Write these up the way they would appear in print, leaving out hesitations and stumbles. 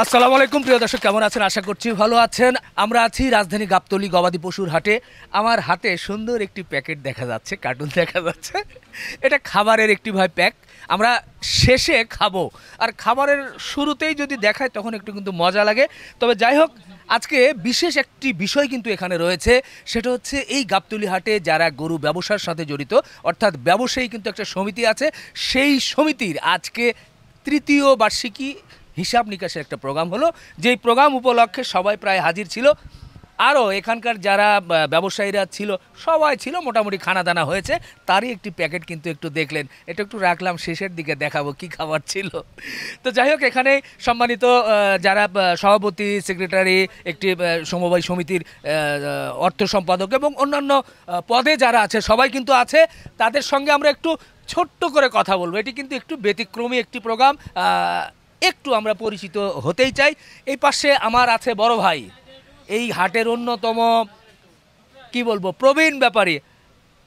আসসালামু আলাইকুম প্রিয় দর্শক, কেমন আছেন? আশা করছি ভালো আছেন। আমরা আছি রাজধানী গাবতলী গবাদি পশুর হাটে। আমার হাতে সুন্দর একটি প্যাকেট দেখা যাচ্ছে, কার্টুন দেখা যাচ্ছে। এটা খাবারের একটি প্যাক। আমরা শেষে খাবো, আর খাবারের শুরুতেই যদি দেখায় তখন একটু কিন্তু মজা লাগে। তবে যাই হোক, আজকে বিশেষ একটি বিষয় কিন্তু এখানে রয়েছে, সেটা হচ্ছে এই গাবতলী হাটে যারা গরু ব্যবসার সাথে জড়িত, অর্থাৎ ব্যবসায়ী কিন্তু একটা সমিতি আছে, সেই সমিতির আজকে তৃতীয় বার্ষিকী হিসাব নিকাশের একটা প্রোগ্রাম হলো। যেই প্রোগ্রাম উপলক্ষে সবাই প্রায় হাজির ছিল, আরও এখানকার যারা ব্যবসায়ীরা ছিল সবাই ছিল, মোটামুটি খানা দানা হয়েছে। তারই একটি প্যাকেট কিন্তু একটু দেখলেন, এটা একটু রাখলাম, শেষের দিকে দেখাবো কি খাবার ছিল। তো যাই হোক, এখানে সম্মানিত যারা সভাপতি, সেক্রেটারি, একটি সমবায় সমিতির অর্থ সম্পাদক এবং অন্যান্য পদে যারা আছে সবাই কিন্তু আছে। তাদের সঙ্গে আমরা একটু ছোট্ট করে কথা বলবো। এটি কিন্তু একটু ব্যতিক্রমী একটি প্রোগ্রাম, একটু আমরা পরিচিত হতেই চাই। এই পাশে আমার আছে বড় ভাই, এই হাটের অন্যতম কি বলবো প্রবীণ ব্যাপারী।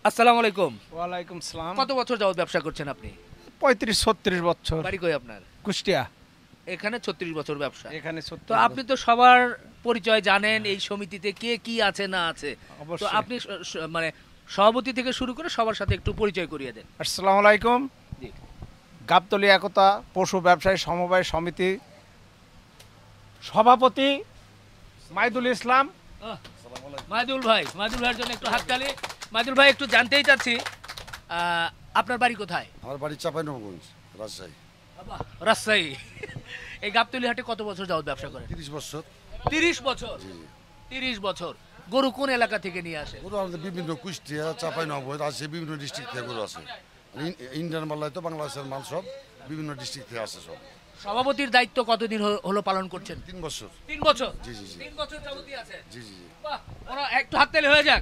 আসসালামু আলাইকুম। ওয়ালাইকুম সালাম। কত বছর যাবত ব্যবসা করছেন আপনি? 35-36 বছর। বাড়ি কই আপনার? কুষ্টিয়া। এখানে 36 বছর ব্যবসা। এখানে তো আপনি তো সবার পরিচয় জানেন, এই সমিতিতে কে কি আছে না আছে। তো আপনি মানে সভাপতি থেকে শুরু করে সবার সাথে একটু পরিচয় করিয়ে দেন। আসসালামু আলাইকুম। জি। গাবতলী একতা পশু ব্যবসায়ী সমবায় সমিতি সভাপতি মাইদুল ইসলাম। মাইদুল ভাইয়ের জন্য একটু হাততালি। মাইদুল ভাই, একটু জানতেই চাচ্ছি আপনার বাড়ি কোথায়? আমার বাড়ি চাঁপাইনবাবগঞ্জ, রাজশাহী। রাজশাহী। এই গাবতলী হাটে কত বছর যাবত ব্যবসা করেন? 30 বছর। 30 বছর। জি। 30 বছর। গরু কোন এলাকা থেকে নিয়ে আসে? গরু আমাদের বিভিন্ন কুষ্টিয়া, চাঁপাইনবাবগঞ্জ, রাজশাহী বিভিন্ন ডিস্ট্রিক্ট থেকে গরু আছে। ইন্ডিয়ান মাল্লাই তো বাংলাদেশের মাল সব বিভিন্ন ডিস্ট্রিক্ট থেকে আসে সব। সভাপতির দায়িত্ব কতদিন হলো পালন করছেন? 3 বছর। 3 বছর। জি জি জি। 3 বছর যাবতই আছে। জি জি জি। বাহ, ওরা একটু হাততালি হয়ে যাক।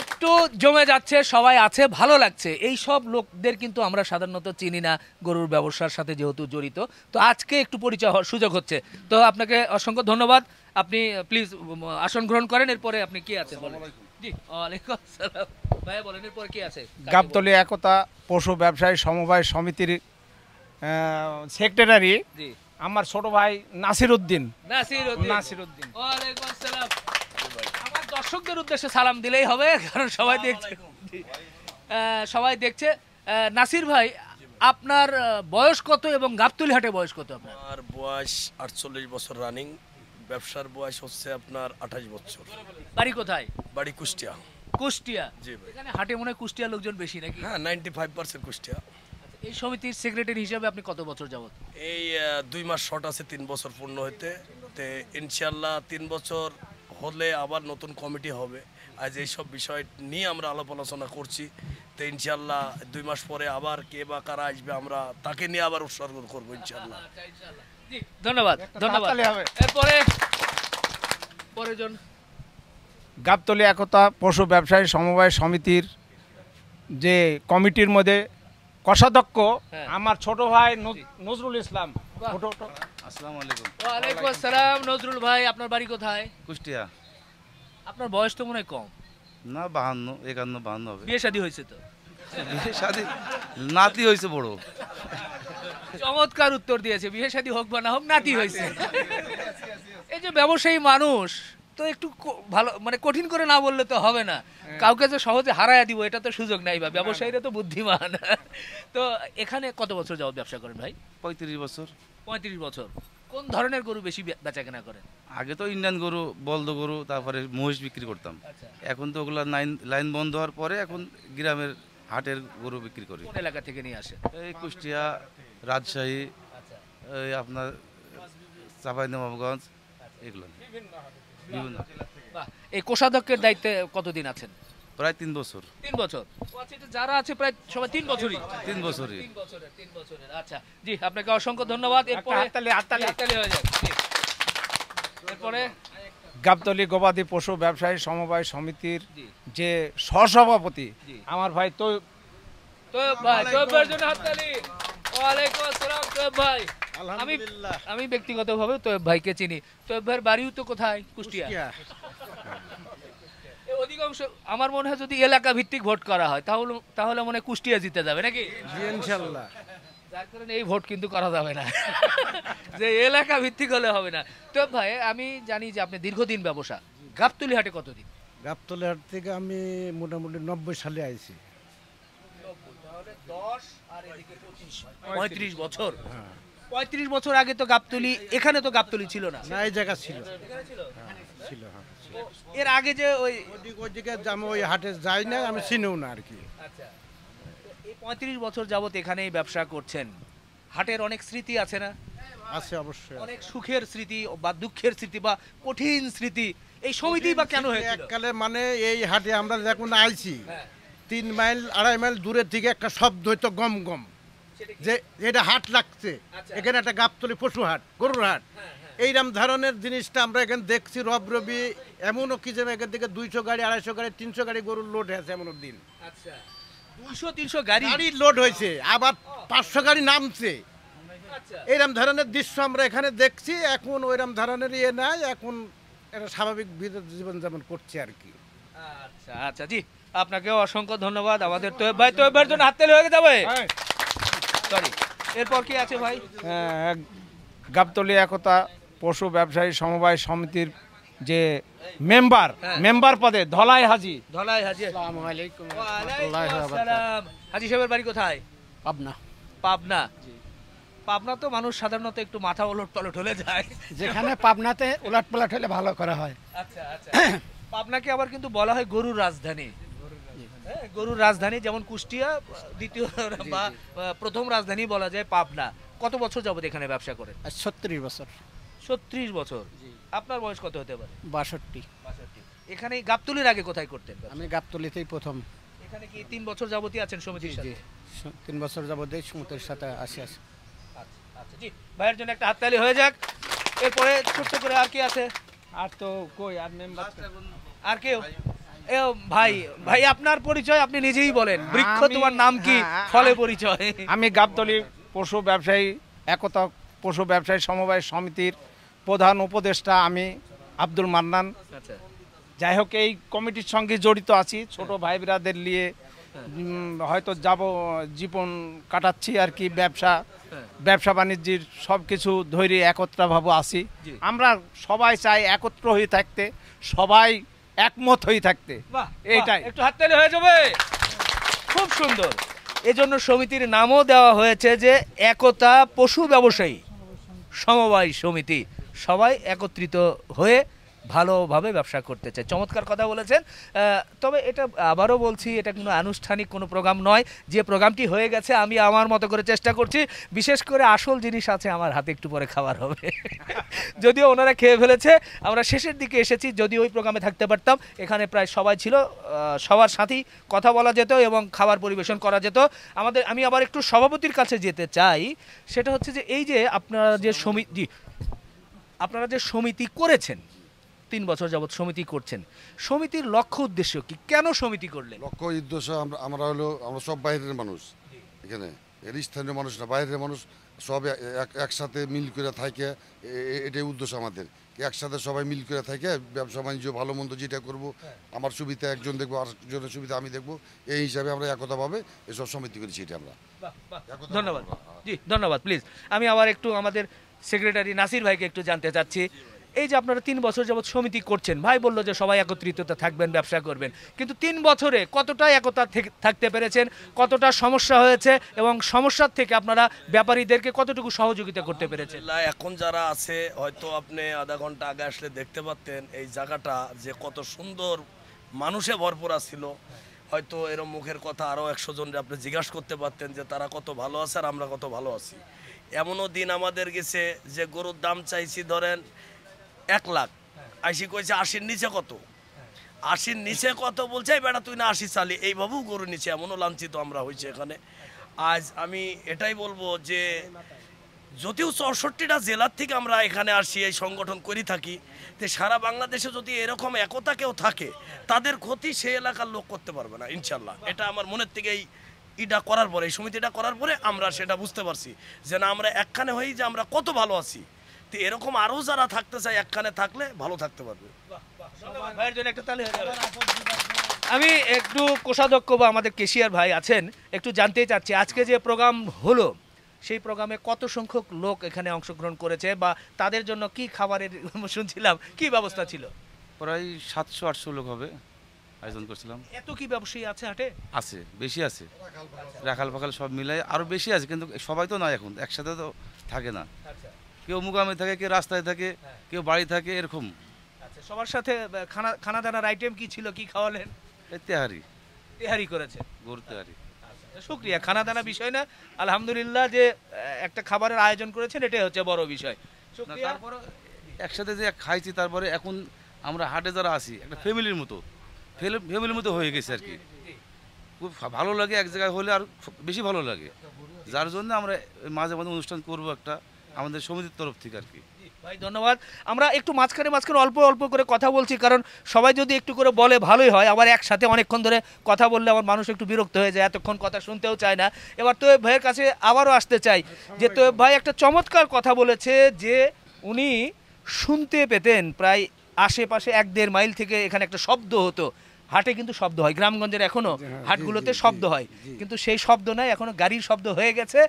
একটু জমে যাচ্ছে, সবাই আছে, ভালো লাগছে। এই সব লোকদের কিন্তু আমরা সাধারণত চিনি না, গরুর ব্যবসার সাথে যেহেতু জড়িত। তো আজকে একটু পরিচয় হওয়ার সুযোগ হচ্ছে। তো আপনাকে অসংখ্য ধন্যবাদ। আপনি প্লিজ আসন গ্রহণ করেন। এরপরে আপনি কি আছে বলেন? জি, ওয়ালাইকুম আসসালাম। ভাইয়া বলেন, এরপরে কি আছে? গাবতলী একতা পশু ব্যবসায়ী সমবায় সমিতির সেক্রেটারি জি, আমার ছোট ভাই নাসিরউদ্দিন। নাসিরউদ্দিন। ওয়ালাইকুম আসসালাম। আমার দর্শকদের উদ্দেশ্যে সালাম দিলেই হবে, কারণ সবাই দেখছে। সবাই দেখছে। নাসির ভাই, আপনার বয়স কত এবং গাবতলী হাটে বয়স কত আপনার? আমার বয়স 48 বছর রানিং। ব্যবসার বয়স হচ্ছে আপনার 28 বছর। বাড়ি কোথায়? বাড়ি কুষ্টিয়া। কুষ্টিয়া। জি ভাই। এখানে হাটে মনে হয় কুষ্টিয়া লোকজন বেশি নাকি? হ্যাঁ, 95% কুষ্টিয়া। এই সমিতির সেক্রেটারি হিসেবে আপনি কত বছর যাবত? এই 2 মাস শর্ট আছে 3 বছর পূর্ণ হতে। তে ইনশাল্লাহ 3 বছর হলে আবার নতুন কমিটি হবে। আজ এইসব বিষয় নিয়ে আমরা আলাপ আলোচনা করছি। তো ইনশাল্লাহ 2 মাস পরে আবার কে বা কারা আসবে, আমরা তাকে নিয়ে আবার উৎসর্গ করবো ইনশাল্লাহ। জি, ধন্যবাদ। ধন্যবাদ। হাততালি হবে। এরপরে পরেজন। গাবতলী একতা পশু ব্যবসায়ী সমবায় সমিতির যে কমিটির মধ্যে কোষাধ্যক্ষ হ্যাঁ। আমার ছোট ভাই নজরুল ইসলাম। বাহ। আসসালামু আলাইকুম। ওয়ালাইকুম আসসালাম। নজরুল ভাই, আপনার বাড়ি কোথায়? কুষ্টিয়া। আপনার বয়স তো মনে হয় কম। না, 52, 51, 52 হবে। বিয়ে শাদী হয়েছে তো? বিয়ে শাদী নাতি হয়েছে বড়। চমৎকার উত্তর দিয়েছে। বিয়ে শাদী হোক বা না হোক, নাতি হয়েছে। এই যে ব্যবসায়ী মানুষ, তো একটু ভালো মানে কঠিন করে না বললে তো হবে না। কাউকে যে সহজে হারায় দিব এটা তো সুযোগ নাই, বা ব্যবসায়ীরা তো বুদ্ধিমান। তো এখানে কত বছর যাবত ব্যবসা করেন ভাই? 35 বছর। 35 বছর। কোন ধরনের গরু বেশি বেচা কেনা করেন? আগে তো ইন্ডিয়ান গরু, বলদ গরু, তারপরে মহিষ বিক্রি করতাম। আচ্ছা। এখন তো ওগুলা লাইন বন্ধ হওয়ার পরে এখন গ্রামের হাটের গরু বিক্রি করি। কোন এলাকা থেকে নিয়ে আসে? এই কুষ্টিয়া, রাজশাহী, এই আপনার চাঁপাইনবাবগঞ্জ, এগুলো বিভিন্ন। বাহ, এই কোষাধ্যক্ষের দায়িত্বে কতদিন আছেন? প্রায় 3 বছর। 3 বছর। আচ্ছা, এটা যারা আছে প্রায় সবাই 3 বছরই। 3 বছরই। 3 বছরের। আচ্ছা, জি, আপনাকে অসংখ্য ধন্যবাদ। এরপরে হাততালি হয়ে যাক। জি। এরপরে গাবতলী গবাদি পশু ব্যবসায়ী সমবায় সমিতির জি। যে সহসভাপতি জি। আমার ভাই তো তোয়েব ভাই, তোয়েবের জন্য হাততালি। ওয়ালাইকুম আসসালাম তোয়েব ভাই। আমি ব্যক্তিগতভাবে তোয়েব ভাইকে চিনি। তোয়েব ভাইয়ের বাড়িও তো কোথায়? কুষ্টিয়া। অধিকাংশ আমার মনে হয় যদি এলাকা ভিত্তিক ভোট করা হয় তাহলে মনে হয় কুষ্টিয়া জিতে যাবে নাকি? ইনশাল্লাহ। যার কারণে এই ভোট কিন্তু করা যাবে না, যে এলাকা ভিত্তিক হলে হবে না। তো ভাই আমি জানি যে আপনি দীর্ঘদিন ব্যবসা, গাবতলী হাটে কতদিন? গাবতলী হাট থেকে আমি মোটামুটি 90 সালে আইছি। 35 বছর। 35 বছর আগে তো গাবতলী, এখানে তো গাবতলী ছিল না। না, এই জায়গা ছিল, ছিল। এর আগে যে ওইদিকে আমি ওই হাটে যাই না, আমি চিনিও না আর কি। আচ্ছা, এই 35 বছর যাবত এখানেই ব্যবসা করছেন, হাটের অনেক স্মৃতি আছে না? আছে অবশ্যই। অনেক সুখের স্মৃতি বা দুঃখের স্মৃতি বা কঠিন স্মৃতি, এই সমিতি বা কেন হয়েছিল? এককালে মানে এই হাটে আমরা যখন আইছি 3 মাইল 2.5 মাইল দূরের থেকে একটা শব্দ হইতো গম গম, যে এটা হাট লাগছে, এখানে একটা গাবতলী পশু হাট, গরুর হাট, এইরকম ধরনের জিনিসটা আমরা এখানে দেখছি। রবি এমনও কি যে এখান থেকে 200 গাড়ি 250 গাড়ি 300 গাড়ি গরুর লোড হয়েছে এমন দিন। আচ্ছা, 200-300 গাড়ি লোড হয়েছে, আবার 500 গাড়ি নামছে। এইরকম ধরনের দৃশ্য আমরা এখানে দেখছি। এখন ওইরকম ধরনের ইয়ে নাই, এখন এটা স্বাভাবিক জীবনযাপন করছে আর কি। আচ্ছা আচ্ছা, জি আপনাকেও অসংখ্য ধন্যবাদ। আমাদের তো ভাই তো এবার জন্য হাততালি হয়ে যাবে, সরি। এরপর কি আছে ভাই? গাবতলী একতা পশু ব্যবসায়ী সমবায় সমিতির যে মেম্বার পদে ধলাই হাজি। ধলাই হাজি, আসসালামু আলাইকুম। ওয়ালাইকুম আসসালাম। হাজি সাহেবের বাড়ি কোথায়? পাবনা। পাবনা। পাবনা তো মানুষ সাধারণত একটু মাথা ওলট পালট হলে যায়, যেখানে পাবনাতে উলট পালট হলে ভালো করা হয়। আচ্ছা আচ্ছা। পাবনাকে আবার কিন্তু বলা হয় গরুর রাজধানী। হ্যাঁ, গরুর রাজধানী, যেমন কুষ্টিয়া দ্বিতীয় বা প্রথম রাজধানী বলা যায় পাবনা। কত বছর যাবত এখানে ব্যবসা করেন? 36 বছর। 36 বছর। আপনার বয়স কত হতে পারে? 62। এখানে গাবতলীর আগে কোথায় করতেন? আমি গাবতলীতেই প্রথম। এখানে কি 3 বছর যাবতই আছেন সমিতির সাথে? 3 বছর যাবত সমিতির সাথে আসি। আচ্ছা আচ্ছা, জি ভাইয়ের জন্য একটা হাততালি হয়ে যাক। এরপরে ছোট্ট করে আর কি আছে? আর তো কই আর মেম্বার আর কেউ? ভাই ভাই আপনার পরিচয় আপনি নিজেই বলেন। বৃক্ষ তোমার নাম কি, ফলে পরিচয়? আমি গাবতলী পশু ব্যবসায়ী একতা পশু ব্যবসায়ী সমবায় সমিতির প্রধান উপদেষ্টা আমি আব্দুল মান্নান। আচ্ছা, যাই হোক এই কমিটির সঙ্গে জড়িত আছি, ছোট ভাই বিরাদের নিয়ে হয়তো জীবন কাটাচ্ছি আর কি। ব্যবসা বাণিজ্যের সব কিছু ধৈর্য একত্রভাবে আছি। আমরা সবাই চাই একত্র হয়ে থাকতে, সবাই একমত হয়ে থাকতে। এইটাই। একটু হাততালি হয়ে যাবে, খুব সুন্দর। এজন্য সমিতির নামও দেওয়া হয়েছে যে একতা পশু ব্যবসায়ী সমবায় সমিতি। সবাই একত্রিত হয়ে ভালোভাবে ব্যবসা করতে চায়। চমৎকার কথা বলেছেন। তবে এটা আবারও বলছি, এটা কোনো আনুষ্ঠানিক কোনো প্রোগ্রাম নয়। যে প্রোগ্রামটি হয়ে গেছে আমি আমার মতো করে চেষ্টা করছি। বিশেষ করে আসল জিনিস আছে আমার হাতে, একটু পরে খাবার হবে। যদিও ওনারা খেয়ে ফেলেছে, আমরা শেষের দিকে এসেছি। যদি ওই প্রোগ্রামে থাকতে পারতাম, এখানে প্রায় সবাই ছিল, সবার সাথেই কথা বলা যেত এবং খাবার পরিবেশন করা যেত। আমি আবার একটু সভাপতির কাছে যেতে চাই। সেটা হচ্ছে যে এই যে আপনারা যে সমিতি করেছেন, 3 বছর যাবত সমিতি করছেন, সমিতির লক্ষ্য উদ্দেশ্য কি? কেন সমিতি করলেন? লক্ষ্য উদ্দেশ্য আমরা সব বাইরের মানুষ, এখানে এর স্থানীয় মানুষ না, বাইরের মানুষ সব একসাথে মিল করে থাকে। এটাই উদ্দেশ্য আমাদের, একসাথে সবাই মিল করে থাকে, ব্যবসা বাণিজ্য ভালো মন্দ যেটা করবো, আমার সুবিধা একজন দেখবো, আরেকজনের সুবিধা আমি দেখবো, এই হিসাবে আমরা একতাভাবে এসব সমিতি করেছি। এটা আমরা ধন্যবাদ। জি ধন্যবাদ। প্লিজ আমি আবার একটু আমাদের সেক্রেটারি নাসির ভাইকে একটু জানতে চাচ্ছি। এই যে আপনারা 3 বছর যাবত সমিতি করছেন, ভাই বললো যে সবাই একত্রিত থাকবেন, ব্যবসা করবেন, কিন্তু 3 বছরে কতটা একতা থাকতে পেরেছেন, কতটা সমস্যা হয়েছে এবং সমস্যার থেকে আপনারা ব্যাপারীদেরকে কতটুকু সহযোগিতা করতে পেরেছেন? এখন যারা আছে, হয়তো আপনি আধা ঘন্টা আগে আসলে দেখতে পারতেন এই জায়গাটা যে কত সুন্দর মানুষে ভরপুর ছিল। হয়তো এরম মুখের কথা আরও 100 জনরে আপনি জিজ্ঞাসা করতে পারতেন যে তারা কত ভালো আছে আর আমরা কত ভালো আছি। এমনও দিন আমাদের গেছে যে গরুর দাম চাইছি ধরেন 1 লাখ, আইসি কইছে 80-র নিচে কত, 80-র নিচে কত বলছে, বেটা তুই না 80 চালি, এইভাবেও গরু নিচে। এমনও লাঞ্ছিত আমরা হয়েছে এখানে। আজ আমি এটাই বলবো যে যদিও 64টা জেলার থেকে আমরা এখানে আসি, এই সংগঠন করি থাকি, তো সারা বাংলাদেশে যদি এরকম একতা কেউ থাকে, তাদের ক্ষতি সেই এলাকার লোক করতে পারবে না ইনশাল্লাহ। এটা আমার মনের থেকেই এটা করার পরে, এই সমিতিটা করার পরে আমরা সেটা বুঝতে পারছি যে না, আমরা একখানে হই যে আমরা কত ভালো আছি। তো এরকম আরও যারা থাকতে চায় একখানে থাকলে ভালো থাকতে পারবে। আমি একটু কোষাধ্যক্ষ বা আমাদের কেশিয়ার ভাই আছেন, একটু জানতে চাচ্ছি আজকে যে প্রোগ্রাম হলো সেই প্রোগ্রামে কত সংখ্যক লোক এখানে অংশগ্রহণ করেছে বা তাদের জন্য কি খাবারের শুনছিলাম কি ব্যবস্থা ছিল? প্রায় 700-800 লোক হবে আয়োজন করছিলাম। এত কি ব্যবসায়ী আছে হাটে? আছে, বেশি আছে, রাখাল ফাখাল সব মিলাই আরও বেশি আছে, কিন্তু সবাই তো না, এখন একসাথে তো থাকে না, কেউ মুকামে থাকে, কেউ রাস্তায় থাকে, কেউ বাড়ি থাকে, এরকম। আচ্ছা, সবার সাথে খানা দানার আইটেম কি ছিল, কি খাওয়ালেন? তেহারি, তেহারি করেছে, গরু তেহারি। শুক্রিয়া, খানা দানা বিষয় না, আলহামদুলিল্লাহ যে একটা খাবারের আয়োজন করেছেন এটাই হচ্ছে বড় বিষয়। শুক্রিয়া। তারপরে একসাথে যে খাইছি, তারপরে এখন আমরা হাটে যারা আছি একটা ফ্যামিলির মতো হয়ে গেছে আর কি, খুব ভালো লাগে, এক জায়গায় হলে আর বেশি ভালো লাগে, যার জন্য আমরা মাঝে মাঝে অনুষ্ঠান করব একটা আমাদের সমিতির তরফ থেকে আর কি। ভাই ধন্যবাদ। আমরা একটু মাঝখানে অল্প অল্প করে কথা বলছি, কারণ সবাই যদি একটু করে বলে ভালোই হয়, আবার একসাথে অনেকক্ষণ ধরে কথা বললে আমার মানুষ একটু বিরক্ত হয়ে যায়, এতক্ষণ কথা শুনতেও চায় না। এবার তোয়েব ভাইয়ের কাছে আবারও আসতে চাই যে তোয়েব ভাই একটা চমৎকার কথা বলেছে যে উনি শুনতে পেতেন প্রায় আশেপাশে 1-1.5 মাইল থেকে এখানে একটা শব্দ হতো। হাটে কিন্তু শব্দ হয়, গ্রামগঞ্জের এখনো হাটগুলোতে শব্দ হয়, কিন্তু সেই শব্দ নাই, এখনো গাড়ির শব্দ হয়ে গেছে।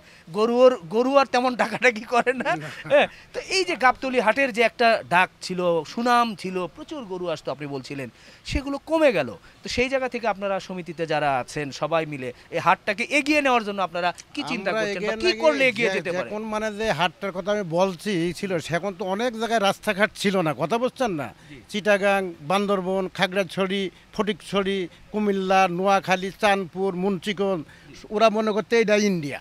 গরু আর তেমন ডাকাডাকি করে না। হ্যাঁ, তো এই যে গাবতলী হাটের যে একটা ডাক ছিল, সুনাম ছিল, প্রচুর গরু আসতো আপনি বলছিলেন, সেগুলো কমে গেল। তো সেই জায়গা থেকে আপনারা সমিতিতে যারা আছেন সবাই মিলে এই হাটটাকে এগিয়ে নেওয়ার জন্য আপনারা কি চিন্তা করছেন বা কি করলে এগিয়ে যেতে পারে? এখন মানে যে হাটটার কথা আমি বলছি ছিল, সেখন তো অনেক জায়গায় রাস্তাঘাট ছিল না, কথা বুঝছেন না? চিটাগাং, বান্দরবন, খাগড়াছড়ি, ফটিকছড়ি, কুমিল্লা, নোয়াখালী, চাঁদপুর, মুন্সিগঞ্জ, ওরা মনে করতে এটা ইন্ডিয়া,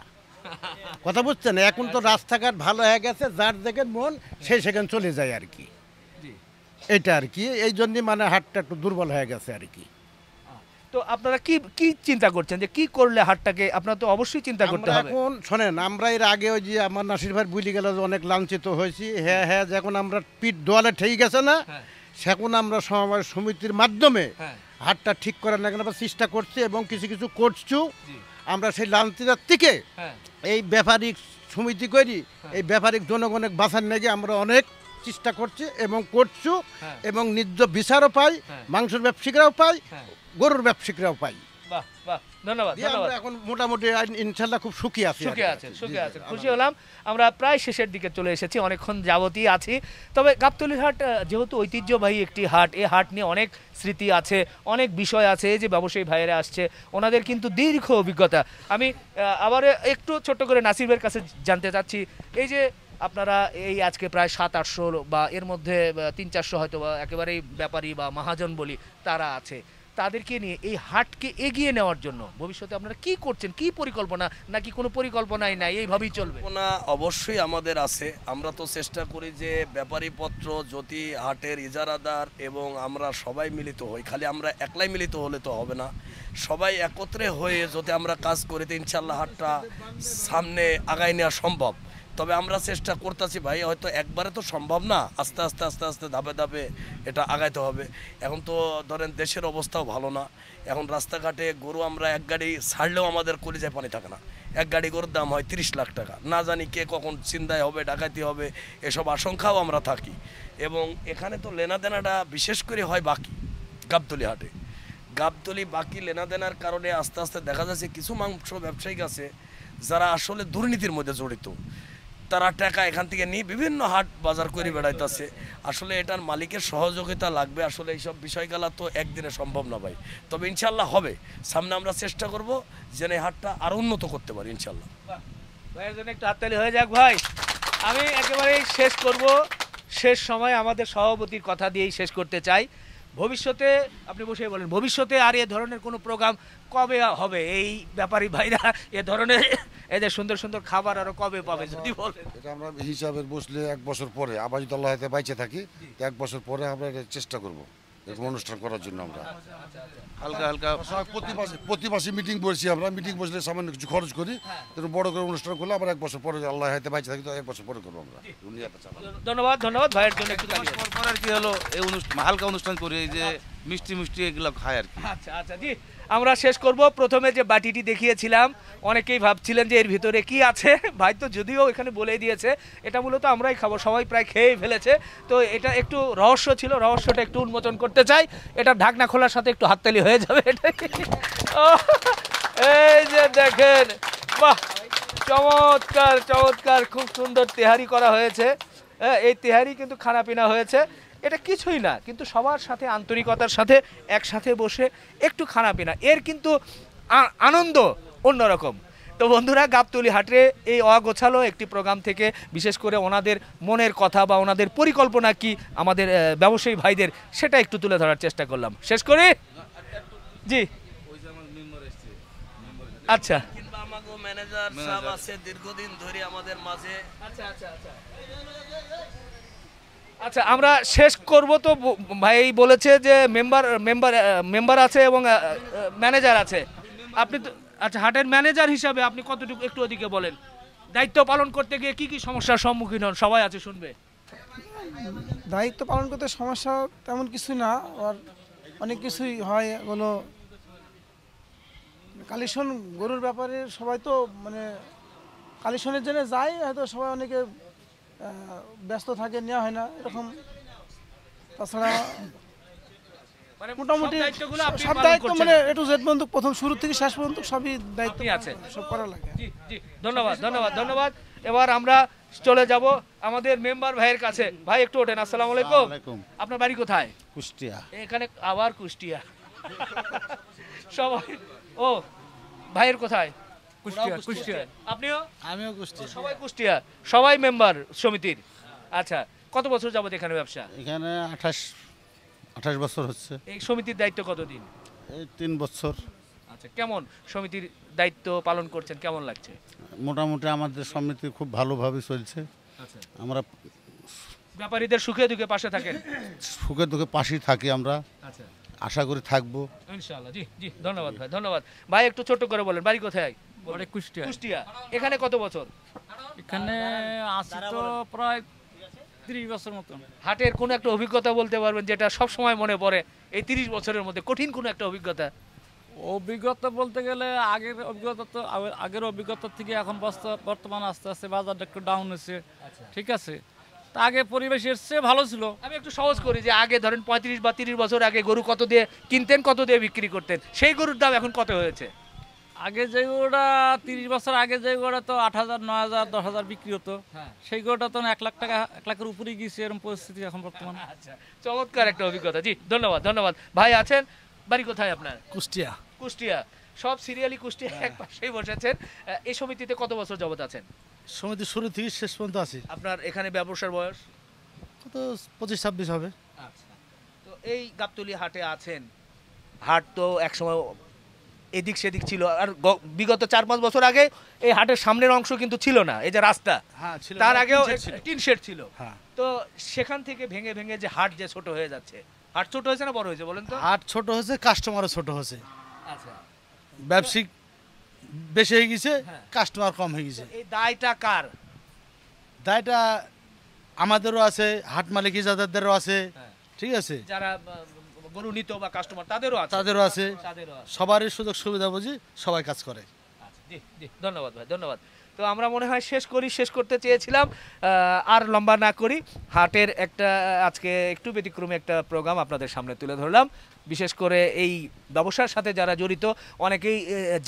কথা বুঝছেন? এখন তো রাস্তাঘাট ভালো হয়ে গেছে, যার দেখেন মন সেই সেখানে চলে যায় আর কি, এটা আর কি। এই জন্যই মানে হাটটা একটু দুর্বল হয়ে গেছে আর কি। তো আপনারা কি চিন্তা করছেন যে কি করলে হাটটাকে, আপনারা তো অবশ্যই চিন্তা করতে আমরা হবে। এখন শোনেন, আমরা এর আগে ওই যে আমার নাসির ভাই বুঝে গেল যে অনেক লাঞ্ছিত হয়েছি, হ্যাঁ, যখন আমরা পিঠ দোয়ালে ঠেকে গেছে না, সেখন আমরা সমবায় সমিতির মাধ্যমে হাটটা ঠিক করার না আমরা চেষ্টা করছি এবং কিছু কিছু করছি। আমরা সেই লাঞ্ছিতার থেকে এই ব্যাপারিক সমিতি করি, এই ব্যাপারিক জনগণের বাঁচার নাকি আমরা অনেক চেষ্টা করছি এবং করছি, এবং ন্যায্য বিচারও পাই, মাংসের ব্যবসায়ীরাও পাই, গরুর ব্যবসায়ীরাও পাই। বাহ বাহ, ধন্যবাদ। আমরা এখন মোটামুটি ইনশাল্লাহ খুব সুখী আছি। খুশি হলাম। আমরা প্রায় শেষের দিকে চলে এসেছি, অনেকক্ষণ যাবতই আছি। তবে গাবতলীর হাট যেহেতু ঐতিহ্যবাহী একটি হাট, এই হাট নিয়ে অনেক স্মৃতি আছে, অনেক বিষয় আছে। যে ব্যবসায়ী ভাইয়েরা আসছে ওনাদের কিন্তু দীর্ঘ অভিজ্ঞতা। আমি আবার একটু ছোট্ট করে নাসির ভাইয়ের কাছে জানতে চাচ্ছি, এই যে আপনারা এই আজকে প্রায় 700-800 বা এর মধ্যে 300-400 হয়তো বা একেবারেই ব্যাপারী বা মহাজন বলি তারা আছে, তাদেরকে নিয়ে এই হাটকে এগিয়ে নেওয়ার জন্য ভবিষ্যতে আপনারা কি করছেন, কি পরিকল্পনা, নাকি কোনো পরিকল্পনাই নাই, এইভাবেই চলবে? অবশ্যই আমাদের আছে। আমরা তো চেষ্টা করি যে ব্যাপারী পত্র যদি হাটের ইজারাদার এবং আমরা সবাই মিলিত হই, খালি আমরা একলাই মিলিত হলে তো হবে না, সবাই একত্রে হয়ে যদি আমরা কাজ করি তো ইনশাল্লাহ হাটটা সামনে আগায় নেওয়া সম্ভব। তবে আমরা চেষ্টা করতেছি ভাই, হয়তো একবারে তো সম্ভব না, আস্তে আস্তে আস্তে আস্তে ধাপে ধাপে এটা আগাইতে হবে। এখন তো ধরেন দেশের অবস্থাও ভালো না, এখন রাস্তাঘাটে গরু আমরা এক গাড়ি ছাড়লেও আমাদের কলিজায় পানি থাকে না। এক গাড়ি গরুর দাম হয় 30 লাখ টাকা, না জানি কে কখন ছিনতাই হবে, ডাকাতি হবে, এসব আশঙ্কাও আমরা থাকি। এবং এখানে তো লেনাদেনাটা বিশেষ করে হয় বাকি গাবতলী হাটে, গাবতলী বাকি লেনাদেনার কারণে আস্তে আস্তে দেখা যাচ্ছে কিছু মাংস ব্যবসায়ী আছে যারা আসলে দুর্নীতির মধ্যে জড়িত, তারা টাকা এখান থেকে নিয়ে বিভিন্ন হাট বাজার করে বেড়াইতেছে। আসলে এটার মালিকের সহযোগিতা লাগবে, আসলে এইসব বিষয়গুলো তো একদিনে সম্ভব না ভাই। তবে ইনশাল্লাহ হবে, সামনে আমরা চেষ্টা করব যেন এই হাটটা আরো উন্নত করতে পারি ইনশাল্লাহ। ভাইয়ের জন্য একটু হাততালি হয়ে যাক ভাই। আমি একেবারেই শেষ করব, শেষ সময় আমাদের সভাপতির কথা দিয়েই শেষ করতে চাই। ভবিষ্যতে আপনি বসে বলেন, ভবিষ্যতে আর এ ধরনের কোনো প্রোগ্রাম কবে হবে? এই ব্যাপারী ভাইরা এ ধরনের এদের সুন্দর সুন্দর খাবার আরো কবে পাবে যদি বলেন? এটা আমরা হিসাবে বসলে 1 বছর পরে, আবার যদি আল্লাহ হাতে বাইচে থাকি, 1 বছর পরে আমরা এটা চেষ্টা করবো এরকম অনুষ্ঠান করার জন্য। আমরা হালকা হালকা প্রতি মাসে মিটিং বসছি, আমরা মিটিং বসলে সামান্য কিছু খরচ করি, বড় করে অনুষ্ঠান করলে আবার 1 বছর পরে আল্লাহ হাতে বাইচে থাকি তো 1 বছর পরে করবো আমরা। ধন্যবাদ, ধন্যবাদ ভাইয়ের জন্য একটু পর আর কি হলো এই অনুষ্ঠান, হালকা অনুষ্ঠান করি, এই যে মিষ্টি এগুলো খায় আর কি। আচ্ছা আচ্ছা জি, আমরা শেষ করব। প্রথমে যে বাটিটি দেখিয়েছিলাম অনেকেই ভাবছিলেন যে এর ভিতরে কি আছে, ভাই তো যদিও এখানে বলেই দিয়েছে এটা মূলত আমরাই খাবো, সবাই প্রায় খেয়ে ফেলেছে। তো এটা একটু রহস্য ছিল, রহস্যটা একটু উন্মোচন করতে চাই। এটা ঢাকনা খোলার সাথে একটু হাততালি হয়ে যাবে। এটাই এই যে দেখেন, বাহ চমৎকার চমৎকার, খুব সুন্দর তেহারি করা হয়েছে। এই তেহারি কিন্তু খানাপিনা হয়েছে, এটা কিছুই না, কিন্তু সবার সাথে আন্তরিকতার সাথে একসাথে বসে একটু খানাপিনা, এর কিন্তু আনন্দ অন্যরকম। তো বন্ধুরা, গাবতলী হাটে এই অগোছালো একটি প্রোগ্রাম থেকে বিশেষ করে ওনাদের মনের কথা বা ওনাদের পরিকল্পনা কি আমাদের ব্যবসায়ী ভাইদের, সেটা একটু তুলে ধরার চেষ্টা করলাম। শেষ করি জি। আচ্ছা কিংবা আমাগো ম্যানেজার সাহেব আছে দীর্ঘদিন ধরে আমাদের মাঝে। আচ্ছা, আমরা শেষ করব তো। ভাই বলেছে যে মেম্বার আছে এবং ম্যানেজার আছে। আপনি তো আচ্ছা, হাটের ম্যানেজার হিসাবে আপনি কতটুকু একটু ওদিকে বলেন, দায়িত্ব পালন করতে গিয়ে কি কি সমস্যার সম্মুখীন হন? সবাই আছে, শুনবে। দায়িত্ব পালন করতে সমস্যা তেমন কিছু না, আর অনেক কিছুই হয়। কোনো কালেকশন গরুর ব্যাপারে সবাই তো মানে কালেকশনের জন্য যায়, হয়তো সবাই অনেকে ব্যস্ত থাকে, নেওয়া হয় না এরকম। তাছাড়া মানে মোটামুটি সব দায়িত্বগুলো আপনি সব পালন দায়িত্ব করছেন। মানে একটু জেড পর্যন্ত, প্রথম শুরু থেকে শেষ পর্যন্ত সবই দায়িত্ব আপনি আছেন। সব করা লাগে। জি জি, ধন্যবাদ ধন্যবাদ ধন্যবাদ। এবার আমরা চলে যাব আমাদের মেম্বার ভাইয়ের কাছে। ভাই একটু ওঠেন। আসসালামু আলাইকুম। আপনার বাড়ি কোথায়? কুষ্টিয়া। এখানে আবার কুষ্টিয়া। সবাই ও ভাইয়ের কোথায়? কুষ্টিয়া। আপনিও? আমিও কুষ্টিয়া। সবাই কুষ্টিয়া, সবাই মেম্বার সমিতির। আচ্ছা, কত বছর যাবত এখানে ব্যবসা? এখানে 28 বছর হচ্ছে। এই সমিতির দায়িত্ব কতদিন? এই 3 বছর। আচ্ছা, কেমন সমিতির দায়িত্ব পালন করছেন, কেমন লাগছে? মোটামুটি আমাদের সমিতি খুব ভালোভাবে চলছে। আচ্ছা, আমরা ব্যাপারীদের সুখে দুঃখে পাশে থাকেন? সুখে দুঃখে পাশেই থাকি আমরা, আচ্ছা, আশা করি থাকবো ইনশাআল্লাহ। জি জি, ধন্যবাদ ভাই, ধন্যবাদ ভাই। একটু ছোট করে বলেন, বাড়ি কোথায়? কুষ্টিয়া। কুষ্টিয়া। এখানে কত বছর? এখানে আছি তো প্রায় 30 বছর মতন। হাটের কোনো একটা অভিজ্ঞতা বলতে পারবেন যেটা সব সময় মনে পড়ে এই 30 বছরের মধ্যে, কঠিন কোনো একটা অভিজ্ঞতা? অভিজ্ঞতা বলতে গেলে আগের অভিজ্ঞতা থেকে এখন বর্তমান আস্তে আস্তে বাজারটা একটু ডাউন হয়েছে। ঠিক আছে, তা আগে পরিবেশের চেয়ে ভালো ছিল। আমি একটু সহজ করি যে আগে ধরেন 35 বা 30 বছর আগে গরু কত দিয়ে কিনতেন, কত দিয়ে বিক্রি করতেন, সেই গরুর দাম এখন কত হয়েছে? আগে যে গরুটা 30 বছর আগে যে গরুটা তো 8,000, 9,000, 10,000 বিক্রি হতো, সেই গরুটা তো 1 লাখ টাকা, 1 লাখের উপরে গিয়েছে এরকম পরিস্থিতি এখন বর্তমান। আচ্ছা, চমৎকার একটা অভিজ্ঞতা। জি ধন্যবাদ ধন্যবাদ। ভাই আছেন, বাড়ি কোথায় আপনার? কুষ্টিয়া। কুষ্টিয়া। সব সিরিয়ালি কুষ্টিয়া এক পাশেই বসেছেন। এই সমিতিতে কত বছর যাবত আছেন? সমিতি শুরু থেকে শেষ পর্যন্ত আছি। আপনার এখানে ব্যবসার বয়স কত? 25-26 হবে। আচ্ছা, তো এই গাবতলী হাটে আছেন। হাট তো একসময় এদিক সেদিক ছিল, আর বিগত 4-5 বছর আগে এই হাটের সামনের অংশ কিন্তু ছিল না, এই যে রাস্তা, হ্যাঁ ছিল। তার আগেও টিন শেড ছিল। হ্যাঁ। তো সেখান থেকে ভেঙে ভেঙে যে হাট যে ছোট হয়ে যাচ্ছে, হাট ছোট হয়েছে না বড় হয়েছে বলেন তো? হাট ছোট হয়েছে, কাস্টমারও ছোট হয়েছে। আচ্ছা, ব্যবসায়িক বেশি হয়ে গেছে, হ্যাঁ। কাস্টমার কম হয়ে গেছে। এই দায়টা কার? দায়টা আমাদেরও আছে, হাট মালিক ইজাদারদেরও আছে। হ্যাঁ। ঠিক আছে, যারা গরু নিত বা কাস্টমার তাদেরও আছে, তাদেরও আছে। তাদেরও আছে। সবারই সুযোগ সুবিধা বুঝি সবাই কাজ করে। আচ্ছা, জি জি, ধন্যবাদ ভাই, ধন্যবাদ। তো আমরা মনে হয় শেষ করতে চেয়েছিলাম, আর লম্বা না করি। হাটের একটা আজকে একটু ব্যতিক্রমী একটা প্রোগ্রাম আপনাদের সামনে তুলে ধরলাম। বিশেষ করে এই ব্যবসার সাথে যারা জড়িত অনেকেই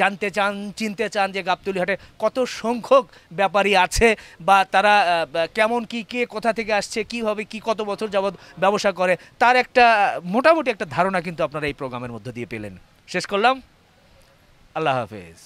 জানতে চান, চিনতে চান যে গাবতলী হাটে কত সংখ্যক ব্যাপারী আছে, বা তারা কেমন কি, কে কোথা থেকে আসছে, কিভাবে কি কত বছর যাবৎ ব্যবসা করে, তার একটা মোটামুটি একটা ধারণা কিন্তু আপনারা এই প্রোগ্রামের মধ্যে দিয়ে পেলেন। শেষ করলাম। আল্লাহ হাফেজ।